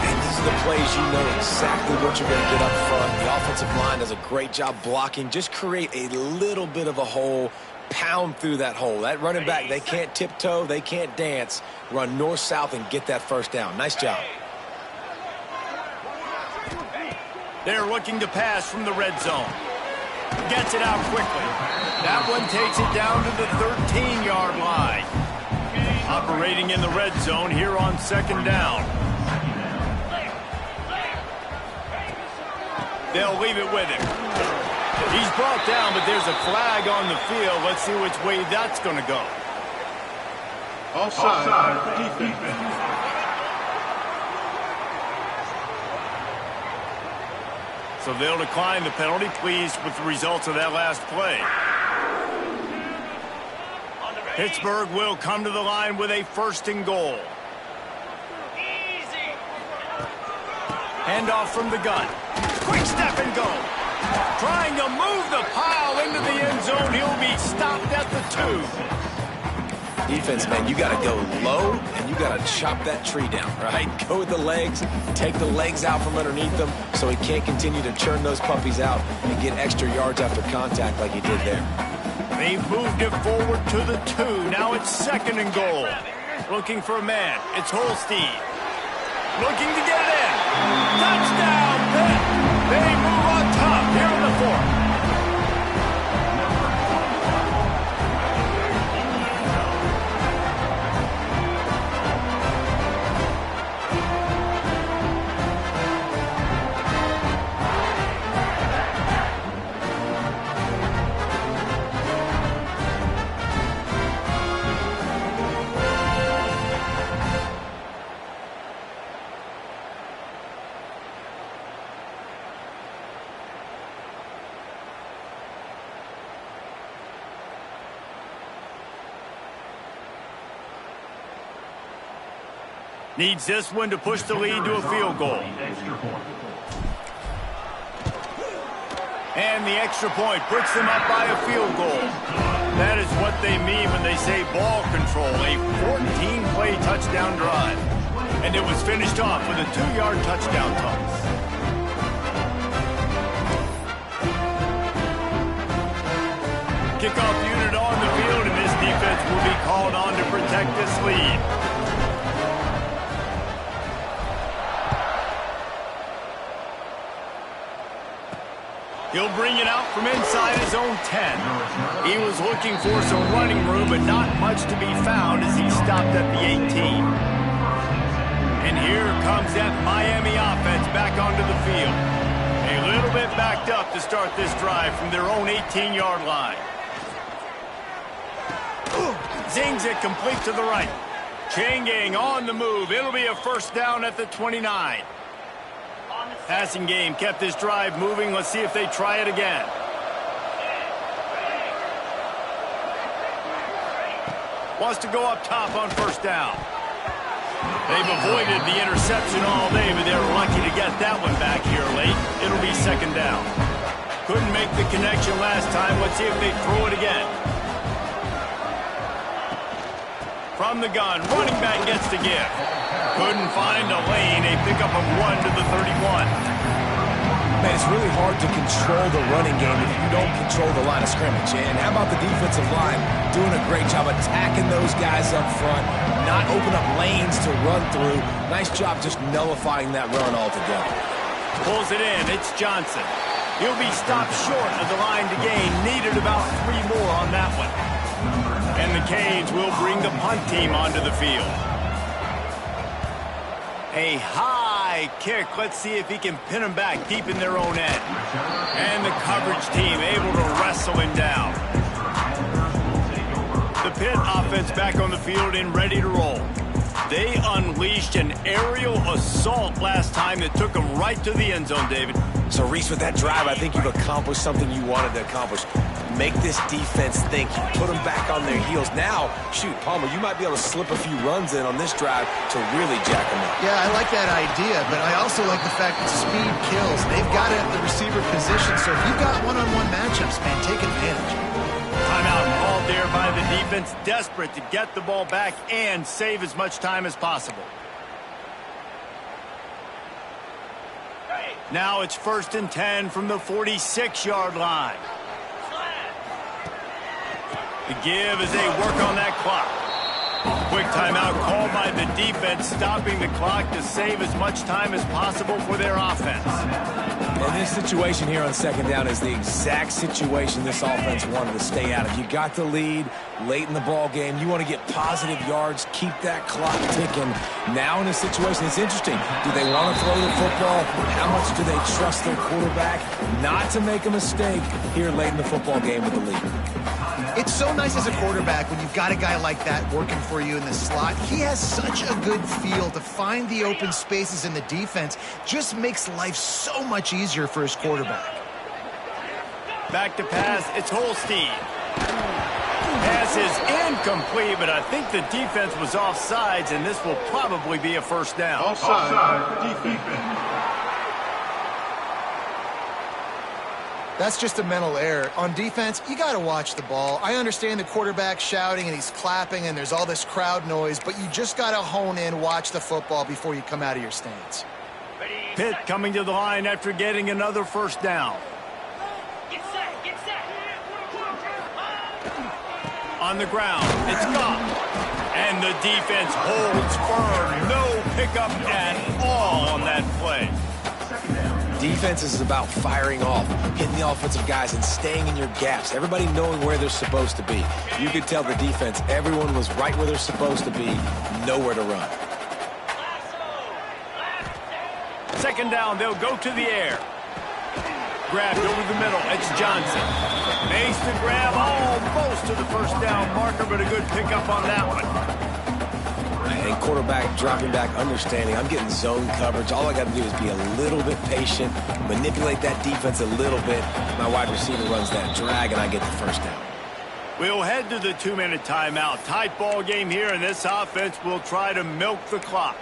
And these are the plays you know exactly what you're going to get up front. The offensive line does a great job blocking. Just create a little bit of a hole. Pound through that hole. That running back, they can't tiptoe. They can't dance. Run north-south and get that first down. Nice job. They're looking to pass from the red zone. Gets it out quickly. That one takes it down to the 13-yard line. Operating in the red zone here on second down. They'll leave it with him. He's brought down, but there's a flag on the field. Let's see which way that's going to go. Offside, defense. So they'll decline the penalty, pleased with the results of that last play. Pittsburgh will come to the line with a first and goal. Handoff from the gun. Quick step and go. Trying to move the pile into the end zone. He'll be stopped at the 2. Defense, man, you got to go low, and you got to chop that tree down, right? Go with the legs, take the legs out from underneath them so he can't continue to churn those puppies out and get extra yards after contact like he did there. They've moved it forward to the 2. Now it's second and goal. Looking for a man. It's Holstein. Looking to get in. Touchdown, Pitt. They move on top here in the 4th. Needs this one to push the lead to a field goal. And the extra point puts them up by a field goal. That is what they mean when they say ball control, a 14-play touchdown drive. And it was finished off with a 2-yard touchdown toss. Kickoff unit on the field, and this defense will be called on to protect this lead. He'll bring it out from inside his own 10. He was looking for some running room, but not much to be found as he stopped at the 18. And here comes that Miami offense back onto the field. A little bit backed up to start this drive from their own 18-yard line. Zings it complete to the right. Chain gang on the move. It'll be a first down at the 29. Passing game kept this drive moving. Let's see if they try it again. Wants to go up top on first down. They've avoided the interception all day, but they're lucky to get that one back here late. It'll be second down. Couldn't make the connection last time. Let's see if they throw it again. From the gun, running back gets to give. Couldn't find a lane. A pickup of 1 to the 31. Man, it's really hard to control the running game if you don't control the line of scrimmage. And how about the defensive line doing a great job attacking those guys up front, not open up lanes to run through. Nice job just nullifying that run altogether. Pulls it in. It's Johnson. He'll be stopped short of the line to gain. Needed about 3 more on that one. And the Canes will bring the punt team onto the field. A high kick. Let's see if he can pin them back deep in their own end. And the coverage team able to wrestle him down. The Pitt offense back on the field and ready to roll. They unleashed an aerial assault last time that took them right to the end zone, David. So, Reese, with that drive, I think you've accomplished something you wanted to accomplish. Make this defense think. Put them back on their heels. Now, shoot, Palmer, you might be able to slip a few runs in on this drive to really jack them up. Yeah, I like that idea, but I also like the fact that speed kills. They've got it at the receiver position, so if you've got one-on-one matchups, man, take advantage. Timeout called there by the defense, desperate to get the ball back and save as much time as possible. Now it's 1st and 10 from the 46-yard line. The give as they work on that clock. Quick timeout called by the defense, stopping the clock to save as much time as possible for their offense. And this situation here on second down is the exact situation this offense wanted to stay out of. You got the lead late in the ball game. You want to get positive yards, keep that clock ticking. Now in this situation, it's interesting. Do they want to throw the football? How much do they trust their quarterback not to make a mistake here late in the football game with the lead? It's so nice as a quarterback when you've got a guy like that working for you in the slot. He has such a good feel to find the open spaces in the defense. Just makes life so much easier for his quarterback. Back to pass. It's Holstein. Pass is incomplete, but I think the defense was offsides, and this will probably be a first down. Offside. Defense. That's just a mental error. On defense, you got to watch the ball. I understand the quarterback shouting and he's clapping and there's all this crowd noise, but you just got to hone in, watch the football before you come out of your stance. Pitt coming to the line after getting another first down. On the ground, it's gone. And the defense holds firm. No pickup at all on that play. Defense is about firing off, hitting the offensive guys and staying in your gaps. Everybody knowing where they're supposed to be. You could tell the defense, everyone was right where they're supposed to be, nowhere to run. Second down, they'll go to the air. Grabbed over the middle, it's Johnson. Makes the grab almost to the first down marker, but a good pickup on that one. And quarterback dropping back, understanding I'm getting zone coverage. All I got to do is be a little bit patient, manipulate that defense a little bit. My wide receiver runs that drag, and I get the first down. We'll head to the 2-minute timeout. Tight ball game here, and this offense will try to milk the clock.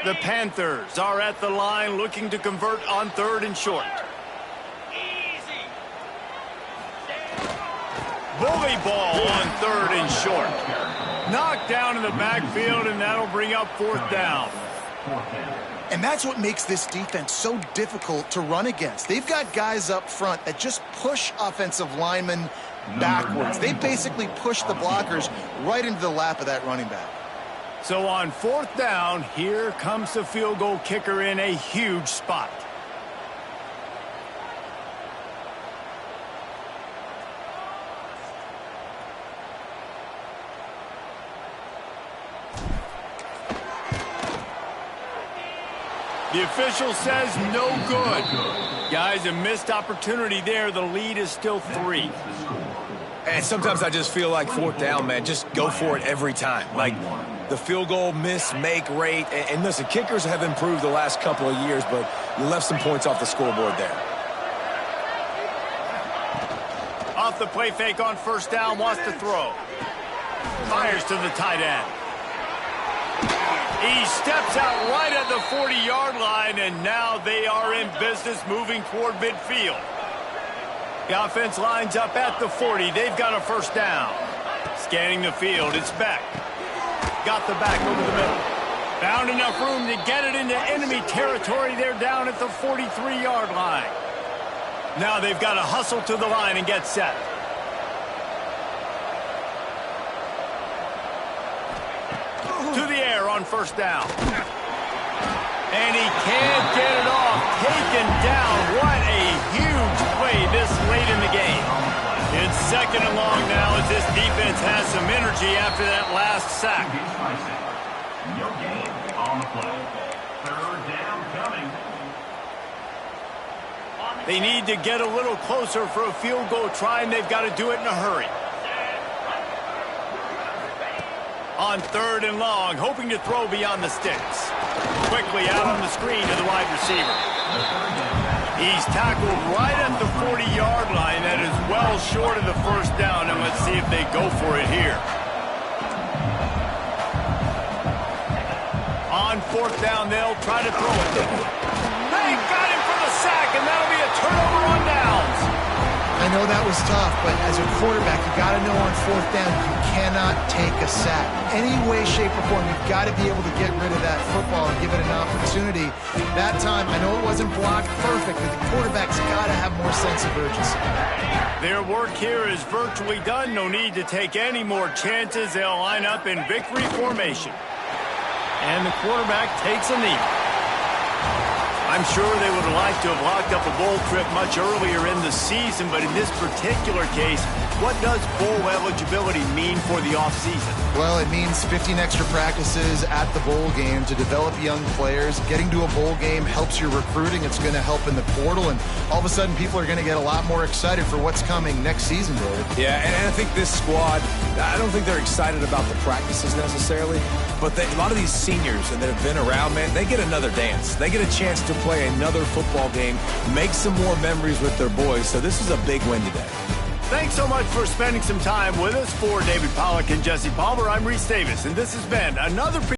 The Panthers are at the line looking to convert on 3rd and short. Bully ball on 3rd and short. Knocked down in the backfield, and that'll bring up 4th down. And that's what makes this defense so difficult to run against. They've got guys up front that just push offensive linemen backwards. They basically push the blockers right into the lap of that running back. So on 4th down, here comes the field goal kicker in a huge spot. The official says no good. Guys, a missed opportunity there. The lead is still 3. And sometimes I just feel like 4th down, man, just go for it every time. Like the field goal miss-make rate. And listen, kickers have improved the last couple of years, but you left some points off the scoreboard there. Off the play fake on 1st down, wants to throw. Fires to the tight end. He steps out right at the 40-yard line, and now they are in business moving toward midfield. The offense lines up at the 40. They've got a 1st down. Scanning the field, it's Beck. Got the back over the middle. Found enough room to get it into enemy territory. They're down at the 43-yard line. Now they've got to hustle to the line and get set. To the air on 1st down. And he can't get it off. Taken down. What a huge play this late in the game. It's 2nd and long now as this defense has some energy after that last sack. No gain on the play. 3rd down coming. They need to get a little closer for a field goal try, and they've got to do it in a hurry. On 3rd and long, hoping to throw beyond the sticks. Quickly out on the screen to the wide receiver. He's tackled right at the 40-yard line. That is well short of the 1st down, and let's see if they go for it here. On 4th down, they'll try to throw it. They got him for the sack, and that'll be a turnover on downs. I know that was tough, but as a quarterback, you got to know on 4th down, you cannot take a sack. Any way, shape, or form, you've got to be able to get rid of that football and give it an opportunity. That time, I know it wasn't blocked perfect, but the quarterback's got to have more sense of urgency. Their work here is virtually done. No need to take any more chances. They'll line up in victory formation. And the quarterback takes a knee. I'm sure they would have liked to have locked up a bowl trip much earlier in the season, but in this particular case, what does bowl eligibility mean for the offseason? Well, it means 15 extra practices at the bowl game to develop young players. Getting to a bowl game helps your recruiting. It's going to help in the portal, and all of a sudden people are going to get a lot more excited for what's coming next season, David. Yeah, and I think this squad, I don't think they're excited about the practices necessarily, but a lot of these seniors that have been around, man, they get another dance. They get a chance to play another football game, make some more memories with their boys, so this is a big win today. Thanks so much for spending some time with us. For David Pollack and Jesse Palmer, I'm Reese Davis, and this has been another